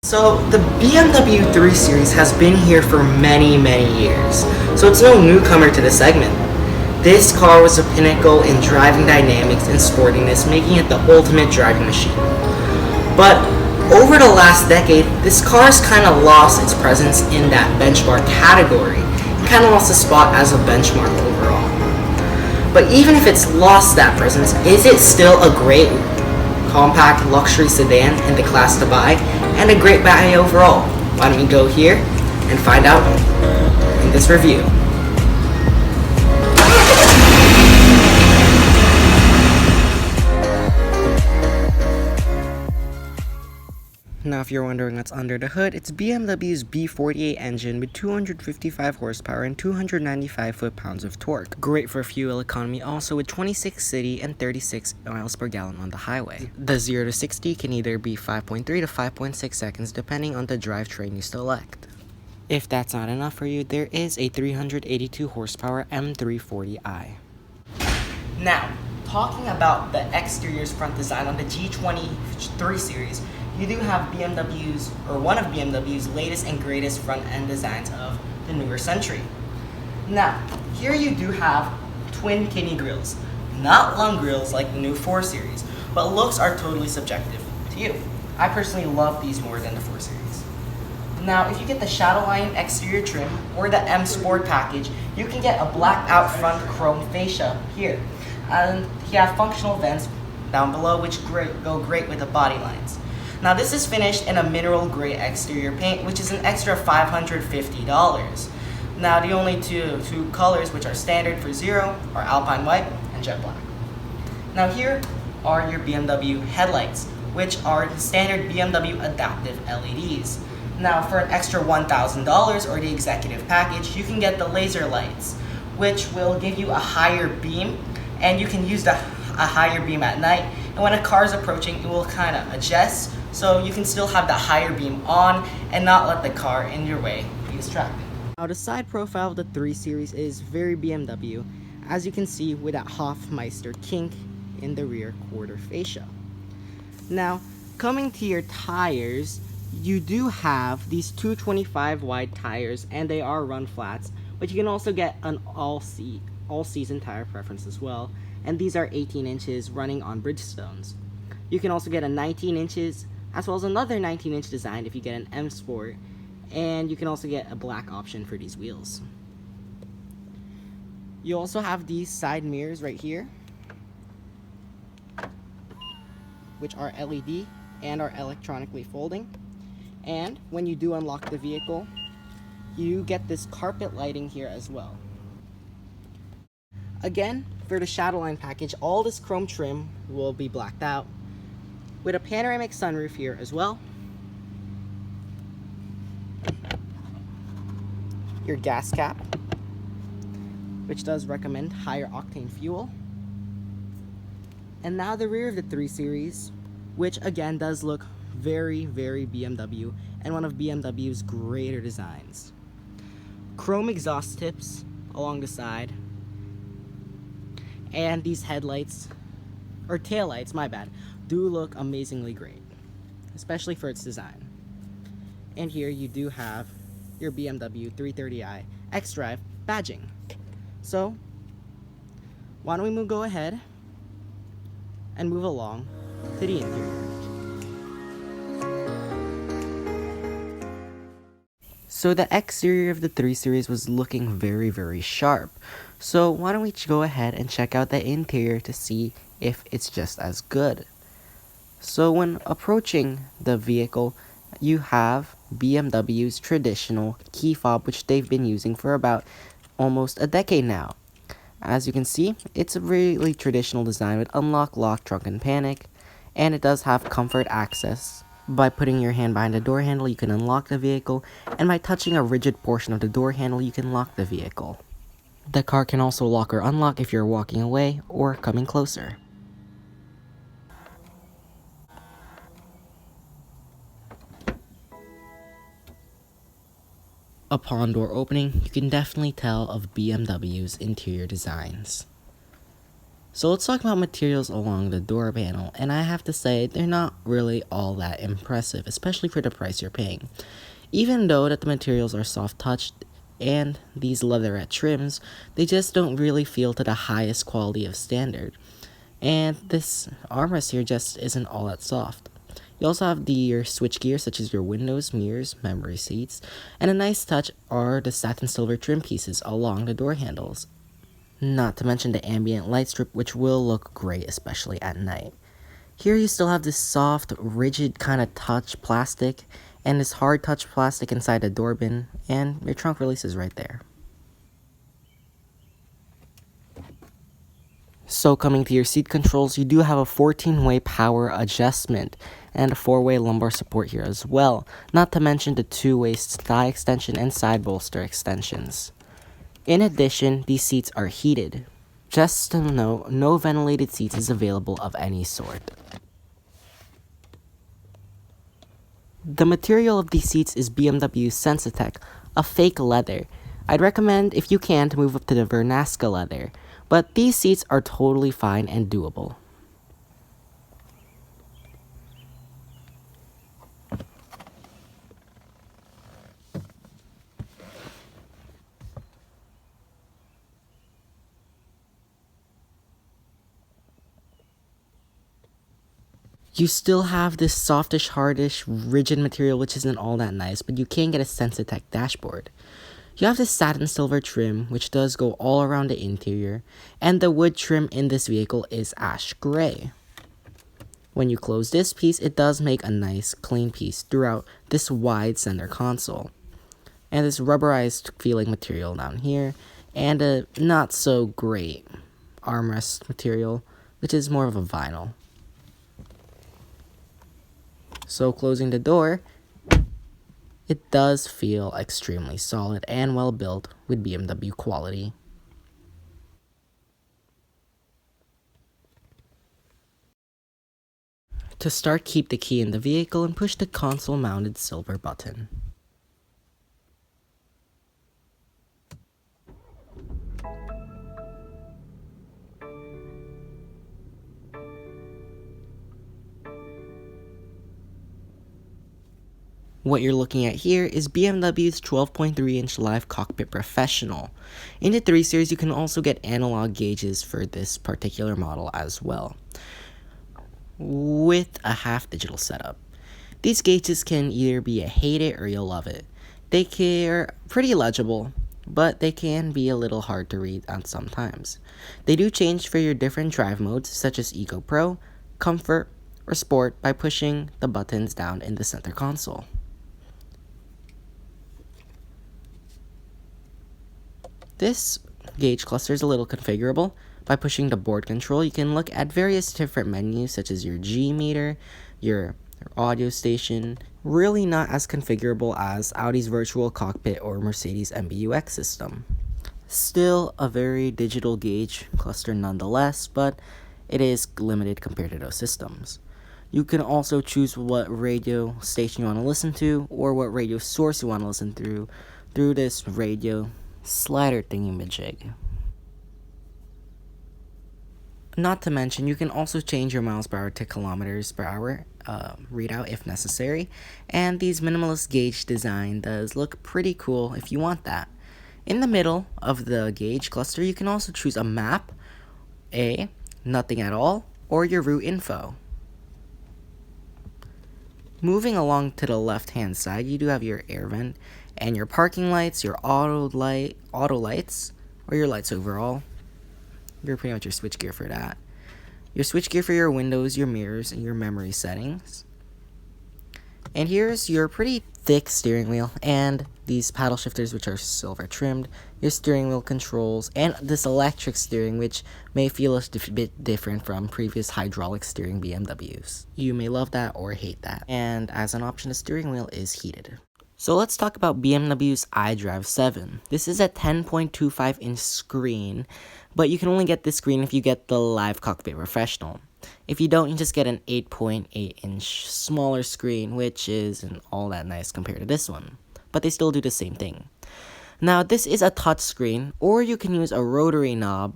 So the BMW 3 Series has been here for many years, so it's no newcomer to the segment. This car was a pinnacle in driving dynamics and sportiness, making it the ultimate driving machine. But over the last decade, this car has kind of lost its presence in that benchmark category, and kind of lost a spot as a benchmark overall. But even if it's lost that presence, is it still a great compact luxury sedan in the class to buy, and a great buy overall? Why don't we go here and find out in this review. Now if you're wondering what's under the hood, it's BMW's B48 engine with 255 horsepower and 295 foot-pounds of torque. Great for fuel economy also, with 26 city and 36 miles per gallon on the highway. The 0 to 60 can either be 5.3 to 5.6 seconds depending on the drivetrain you select. If that's not enough for you, there is a 382 horsepower M340i. Now, talking about the exterior's front design on the G20 3 Series, you do have BMW's, or one of BMW's latest and greatest front-end designs of the newer century. Now, here you do have twin kidney grills, not lung grills like the new 4 Series, but looks are totally subjective to you. I personally love these more than the 4 Series. Now, if you get the Shadowline exterior trim or the M Sport package, you can get a blacked out front chrome fascia here. And you have functional vents down below which go great with the body lines. Now this is finished in a mineral gray exterior paint, which is an extra $550. Now the only two colors which are standard for Zero are Alpine White and Jet Black. Now here are your BMW headlights, which are standard BMW adaptive LEDs. Now for an extra $1,000 or the executive package, you can get the laser lights, which will give you a higher beam, and you can use a higher beam at night, and when a car is approaching, it will kind of adjust, so you can still have the higher beam on and not let the car in your way be distracted. Now the side profile of the 3 Series is very BMW, as you can see with that Hofmeister kink in the rear quarter fascia. Now, coming to your tires, you do have these 225 wide tires, and they are run flats, but you can also get an all-season tire preference as well, and these are 18 inches running on Bridgestones. You can also get a 19 inches as well as another 19-inch design if you get an M Sport, and you can also get a black option for these wheels. You also have these side mirrors right here, which are LED and are electronically folding, and when you do unlock the vehicle, you get this carpet lighting here as well. Again, for the Shadowline package, all this chrome trim will be blacked out, with a panoramic sunroof here as well. Your gas cap, which does recommend higher octane fuel. And now the rear of the 3 Series, which again does look very BMW and one of BMW's greater designs. Chrome exhaust tips along the side, and these headlights, or taillights, my bad, do look amazingly great, especially for its design. And here you do have your BMW 330i XDrive badging. So, why don't we go ahead and move along to the interior. So the exterior of the 3 Series was looking very sharp. So why don't we go ahead and check out the interior to see if it's just as good. So when approaching the vehicle, you have BMW's traditional key fob, which they've been using for about almost a decade now. As you can see, it's a really traditional design with unlock, lock, trunk, and panic, and it does have comfort access. By putting your hand behind the door handle, you can unlock the vehicle, and by touching a rigid portion of the door handle, you can lock the vehicle. The car can also lock or unlock if you're walking away or coming closer. Upon door opening, you can definitely tell of BMW's interior designs. So let's talk about materials along the door panel, and I have to say they're not really all that impressive, especially for the price you're paying. Even though that the materials are soft touched and these leatherette trims, they just don't really feel to the highest quality of standard. And this armrest here just isn't all that soft. You also have your switchgear such as your windows, mirrors, memory seats, and a nice touch are the satin silver trim pieces along the door handles. Not to mention the ambient light strip, which will look great especially at night. Here you still have this soft, rigid kind of touch plastic and this hard touch plastic inside the door bin, and your trunk release is right there. So coming to your seat controls, you do have a 14-way power adjustment and a 4-way lumbar support here as well, not to mention the 2-way thigh extension and side bolster extensions. In addition, these seats are heated. Just to note, no ventilated seats is available of any sort. The material of these seats is BMW Sensitech, a fake leather. I'd recommend, if you can, to move up to the Vernasca leather, but these seats are totally fine and doable. You still have this softish, hardish, rigid material which isn't all that nice, but you can get a Sensitech dashboard. You have this satin silver trim which does go all around the interior, and the wood trim in this vehicle is ash gray. When you close this piece, it does make a nice clean piece throughout this wide center console. And this rubberized feeling material down here, and a not so great armrest material, which is more of a vinyl. So closing the door, it does feel extremely solid and well built with BMW quality. To start, keep the key in the vehicle and push the console mounted silver button. What you're looking at here is BMW's 12.3-inch Live Cockpit Professional. In the 3 Series, you can also get analog gauges for this particular model as well, with a half digital setup. These gauges can either be a hate it or you'll love it. They are pretty legible, but they can be a little hard to read at sometimes. They do change for your different drive modes such as Eco Pro, Comfort, or Sport by pushing the buttons down in the center console. This gauge cluster is a little configurable. By pushing the board control, you can look at various different menus such as your G meter, your audio station, really not as configurable as Audi's virtual cockpit or Mercedes MBUX system. Still a very digital gauge cluster nonetheless, but it is limited compared to those systems. You can also choose what radio station you want to listen to or what radio source you want to listen through this radio slider thingy-majig. Not to mention, you can also change your miles per hour to kilometers per hour readout if necessary, and these minimalist gauge design does look pretty cool if you want that. In the middle of the gauge cluster, you can also choose a map, nothing at all, or your route info. Moving along to the left-hand side, you do have your air vent and your parking lights, your auto lights, or your lights overall. You're pretty much your switchgear for that. Your switchgear for your windows, your mirrors, and your memory settings. And here's your pretty thick steering wheel and these paddle shifters which are silver trimmed, your steering wheel controls, and this electric steering which may feel a bit different from previous hydraulic steering BMWs. You may love that or hate that. And as an option, the steering wheel is heated. So let's talk about BMW's iDrive 7. This is a 10.25-inch screen, but you can only get this screen if you get the Live Cockpit Professional. If you don't, you just get an 8.8-inch smaller screen, which isn't all that nice compared to this one, but they still do the same thing. Now, this is a touch screen, or you can use a rotary knob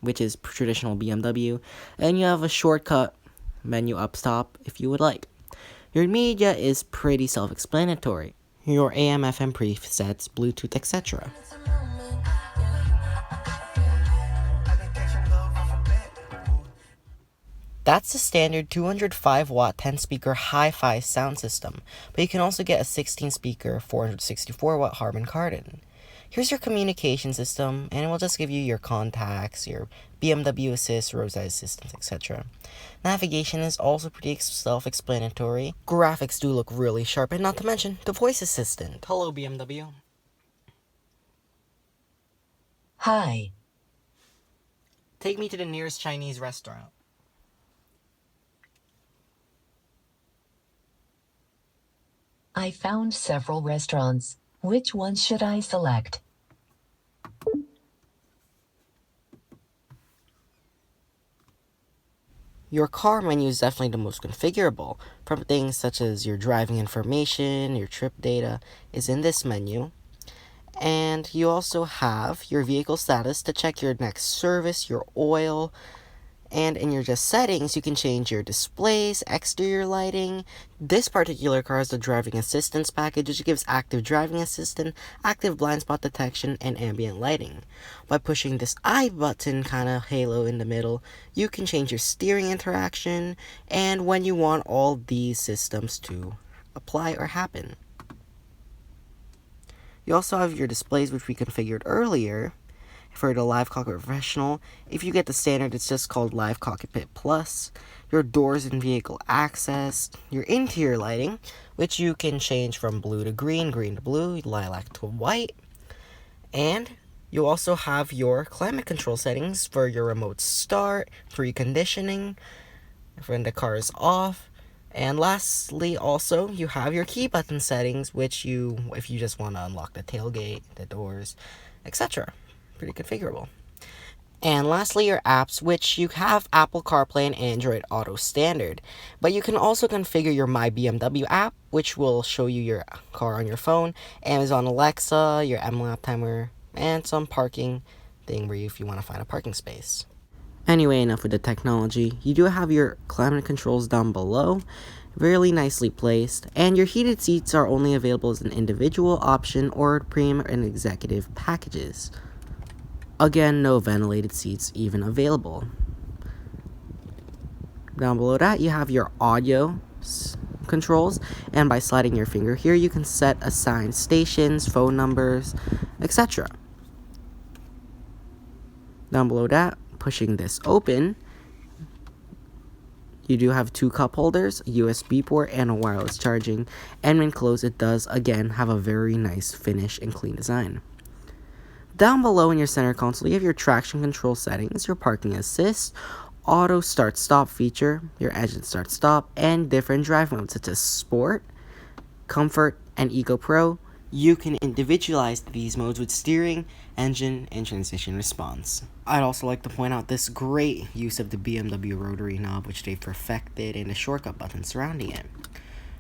which is traditional BMW, and you have a shortcut menu up top if you would like. Your media is pretty self-explanatory. Your AM, FM presets, Bluetooth, etc. That's the standard 205 watt 10 speaker hi-fi sound system, but you can also get a 16 speaker 464 watt Harman Kardon. Here's your communication system, and it will just give you your contacts, your BMW Assist, roadside assistance, etc. Navigation is also pretty self-explanatory. Graphics do look really sharp, and not to mention the voice assistant. Hello, BMW. Hi. Take me to the nearest Chinese restaurant. I found several restaurants. Which one should I select? Your car menu is definitely the most configurable. From things such as your driving information, your trip data is in this menu. And you also have your vehicle status to check your next service, your oil, and in your just settings, you can change your displays, exterior lighting. This particular car has the driving assistance package, which gives active driving assistant, active blind spot detection, and ambient lighting. By pushing this I button kind of halo in the middle, you can change your steering interaction and when you want all these systems to apply or happen. You also have your displays, which we configured earlier. For the Live Cockpit Professional, if you get the standard, it's just called Live Cockpit Plus. Your doors and vehicle access, your interior lighting, which you can change from blue to green, green to blue, lilac to white. And you also have your climate control settings for your remote start, preconditioning, when the car is off. And lastly, also, you have your key button settings, which if you just want to unlock the tailgate, the doors, etc. Pretty configurable. And lastly, your apps, which you have Apple CarPlay and Android Auto standard. But you can also configure your My BMW app, which will show you your car on your phone, Amazon Alexa, your M-Lap timer, and some parking thing where if you want to find a parking space. Anyway, enough with the technology. You do have your climate controls down below, really nicely placed, and your heated seats are only available as an individual option or premium and executive packages. Again, no ventilated seats even available. Down below that, you have your audio controls, and by sliding your finger here, you can set assigned stations, phone numbers, etc. Down below that, pushing this open, you do have two cup holders, a USB port, and a wireless charging, and when closed, it does again have a very nice finish and clean design. Down below in your center console, you have your traction control settings, your parking assist, auto start-stop feature, your engine start-stop, and different drive modes such as Sport, Comfort, and Eco Pro. You can individualize these modes with steering, engine, and transmission response. I'd also like to point out this great use of the BMW rotary knob, which they've perfected, and the shortcut button surrounding it.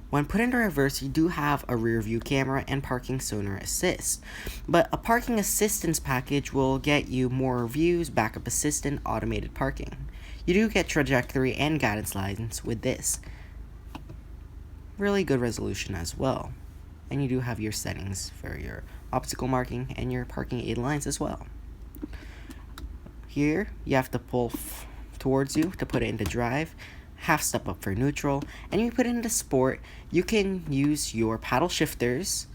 When put into reverse, you do have a rear view camera and parking sonar assist, but a parking assistance package will get you more views, backup assistant, automated parking. You do get trajectory and guidance lines with this. Really good resolution as well. And you do have your settings for your obstacle marking and your parking aid lines as well. Here, you have to pull towards you to put it into drive, half step up for neutral, and you put it into sport, you can use your paddle shifters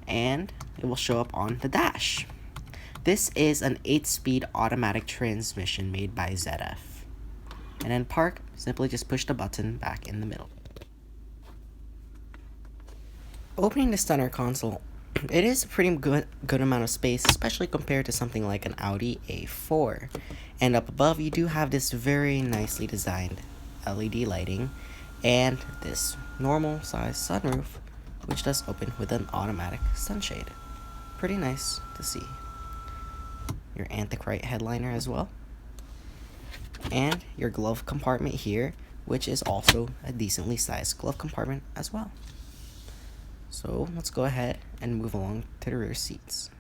and it will show up on the dash. This is an 8-speed automatic transmission made by ZF. And then park, simply just push the button back in the middle. Opening the center console, it is a pretty good amount of space, especially compared to something like an Audi A4. And up above, you do have this very nicely designed LED lighting and this normal size sunroof, which does open with an automatic sunshade. Pretty nice to see. Your Antichrist headliner as well. And your glove compartment here, which is also a decently sized glove compartment as well. So let's go ahead and move along to the rear seats.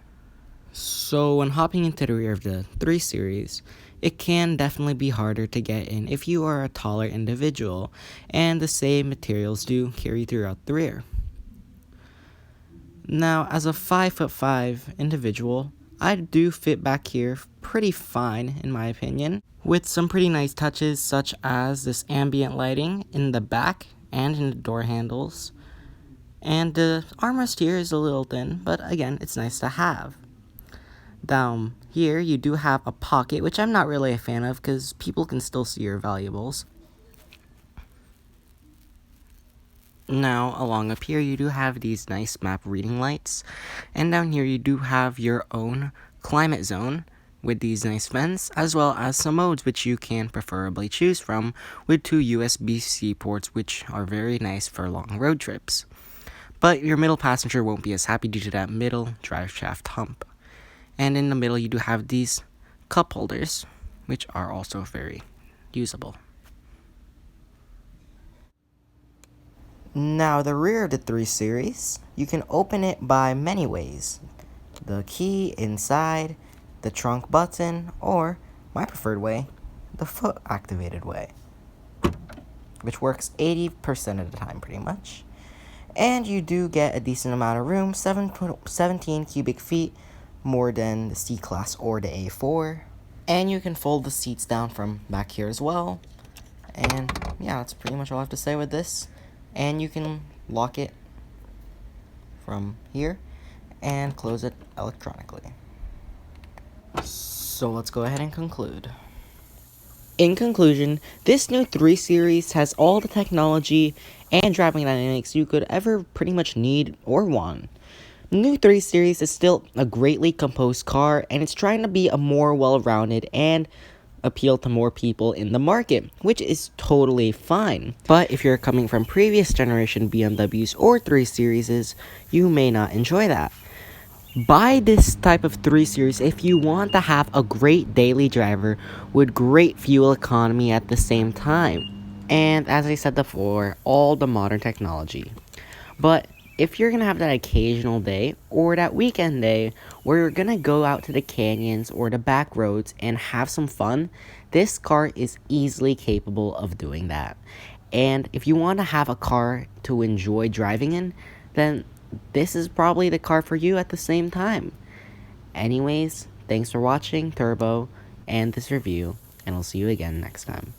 So when hopping into the rear of the 3 Series, it can definitely be harder to get in if you are a taller individual, and the same materials do carry throughout the rear. Now, as a 5'5" individual, I do fit back here pretty fine in my opinion, with some pretty nice touches such as this ambient lighting in the back and in the door handles. And the armrest here is a little thin, but again, it's nice to have. Down here, you do have a pocket, which I'm not really a fan of because people can still see your valuables. Now, along up here, you do have these nice map reading lights. And down here, you do have your own climate zone with these nice vents, as well as some modes which you can preferably choose from with 2 USB-C ports, which are very nice for long road trips. But your middle passenger won't be as happy due to that middle drive shaft hump. And in the middle, you do have these cup holders, which are also very usable. Now, the rear of the 3 Series, you can open it by many ways. The key inside, the trunk button, or my preferred way, the foot activated way, which works 80% of the time pretty much. And you do get a decent amount of room, 17 cubic feet, more than the C-Class or the A4. And you can fold the seats down from back here as well. And yeah, that's pretty much all I have to say with this. And you can lock it from here and close it electronically. So let's go ahead and conclude. In conclusion, this new 3 Series has all the technology and driving dynamics you could ever pretty much need or want. The new 3 Series is still a greatly composed car, and it's trying to be a more well-rounded and appeal to more people in the market, which is totally fine. But if you're coming from previous generation BMWs or 3 Series, you may not enjoy that. Buy this type of 3 Series if you want to have a great daily driver with great fuel economy at the same time. And as I said before, all the modern technology. But if you're gonna have that occasional day or that weekend day where you're gonna go out to the canyons or the back roads and have some fun, this car is easily capable of doing that. And if you want to have a car to enjoy driving in, then this is probably the car for you at the same time. Anyways, thanks for watching Turbo and this review, and I'll see you again next time.